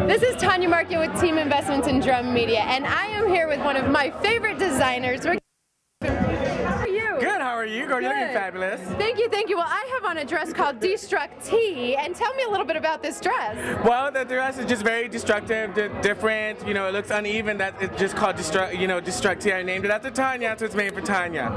This is Tanya Marchiol with Team Investments in Drum Media, and I am here with one of my favorite designers. How are you? Good, how are you? Girl, you're looking fabulous. Thank you, thank you. Well, I have on a dress called Destruct T, and tell me a little bit about this dress. Well, the dress is just very destructive, different, you know, it looks uneven. That it's just called Destruct T. I named it after Tanya, so it's made for Tanya.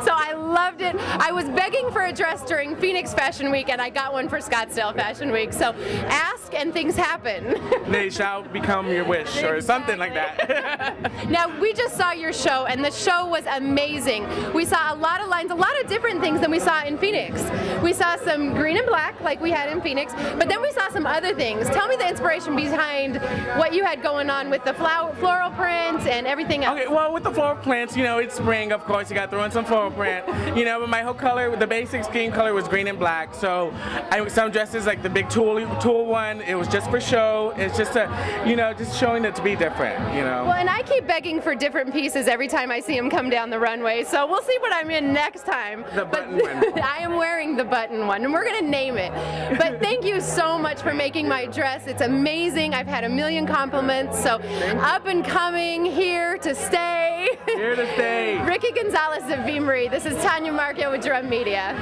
So I loved it. I was begging for a dress during Phoenix Fashion Week, and I got one for Scottsdale Fashion Week. So ask and things happen. They shall become your wish, or something like that. Now, we just saw your show, and the show was amazing. We saw a lot of lines, a lot of different things than we saw in Phoenix. We saw some green and black, like we had in Phoenix, but then we saw some other things. Tell me the inspiration behind what you had going on with the floral prints and everything else. Okay, well, with the floral prints, you know, it's spring, of course, you got to throw in some floral print, you know, but my whole color, the basic scheme color was green and black, so some dresses, like the big tulle one, it was just for show. It's just just showing it to be different, you know. Well, and I keep begging for different pieces every time I see them come down the runway, so we'll see what I'm in next time. The button one. I am wearing the button one, and we're going to name it. But thank you so much for making my dress. It's amazing. I've had a million compliments, so up and coming, here to stay. Here to stay. Ricky Gonzalez of V. Marie. This is Tanya Marchiol with Drum Media.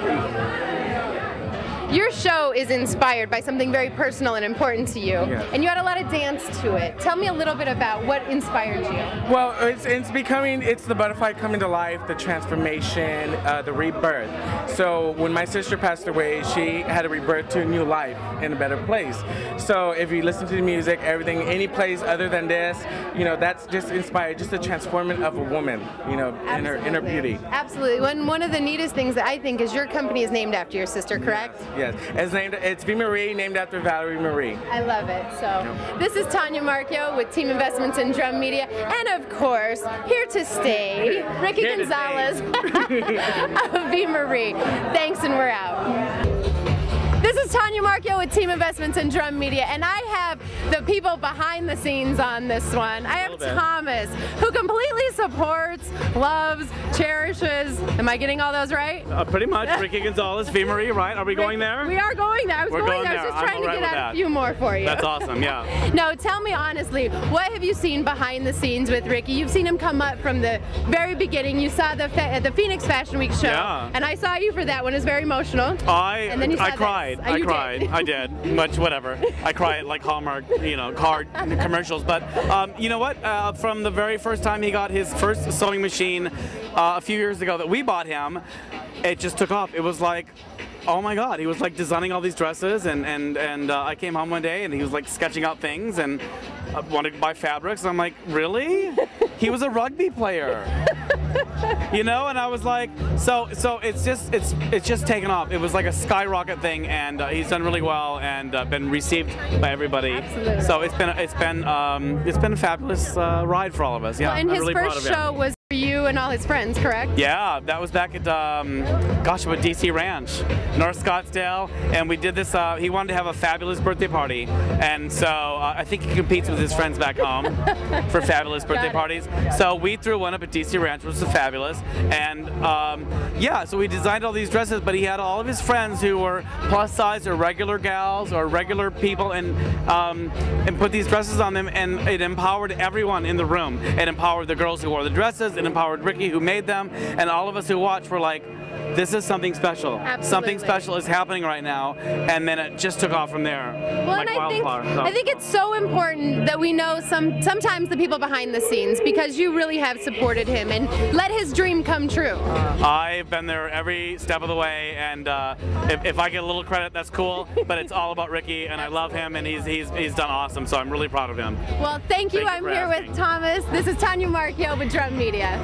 Your show is inspired by something very personal and important to you, and you had a lot of dance to it. Tell me a little bit about what inspired you. Well, it's the butterfly coming to life, the transformation, the rebirth. So when my sister passed away, she had a rebirth to a new life in a better place. So if you listen to the music, everything, any place other than this, you know, that's just inspired, just the transformation of a woman, you know, in her beauty. Absolutely. One of the neatest things that I think is your company is named after your sister, correct? Yes, it's V. Marie, named after Valerie Marie. I love it. So this is Tanya Marchiol with Team Investments in Drum Media, and of course, here to stay, Ricky Gonzalez of V. Marie. Thanks, and we're out. This is Tanya Marchiol with Team Investments in Drum Media, and I have the people behind the scenes on this one. I have Thomas, who completely supports, loves, cherishes. Am I getting all those right? Pretty much. Ricky Gonzalez, V. Marie, right? Are we going there? We are going there. I was just trying to get out a few more for you. That's awesome, yeah. No, tell me honestly, what have you seen behind the scenes with Ricky? You've seen him come up from the very beginning. You saw the Phoenix Fashion Week show, and I saw you for that one. It was very emotional. I cried. I did. Much whatever. I cried like Hallmark, you know, card commercials. But you know what? From the very first time he got his first sewing machine a few years ago that we bought him, it just took off. It was like, oh my God, he was like designing all these dresses, and I came home one day and he was like sketching out things and wanted to buy fabrics. And I'm like, really? He was a rugby player. You know, and I was like, so it's just taken off. It was like a skyrocket thing, and he's done really well and been received by everybody. Absolutely. So it's been a fabulous ride for all of us. Yeah, well, and I'm his really proud of him. first show was for you and all his friends, correct? Yeah, that was back at DC Ranch, North Scottsdale, and we did this. He wanted to have a fabulous birthday party, and so I think he competes with his friends back home for fabulous birthday parties. So we threw one up at DC Ranch, which was fabulous, and yeah, so we designed all these dresses, but he had all of his friends who were plus size or regular gals or regular people, and put these dresses on them, and it empowered everyone in the room. It empowered the girls who wore the dresses. It empowered Ricky, who made them, and all of us who watched were like, this is something special. Absolutely. Something special is happening right now, and then it just took off from there. Well, like and wildfire. I think it's so important that we know sometimes the people behind the scenes, because you really have supported him and let his dream come true. I've been there every step of the way, and if I get a little credit, that's cool. But it's all about Ricky, and I love him, and he's done awesome. So I'm really proud of him. Well, thank you. I'm here with Thomas. This is Tanya Marchiol with Drum Media.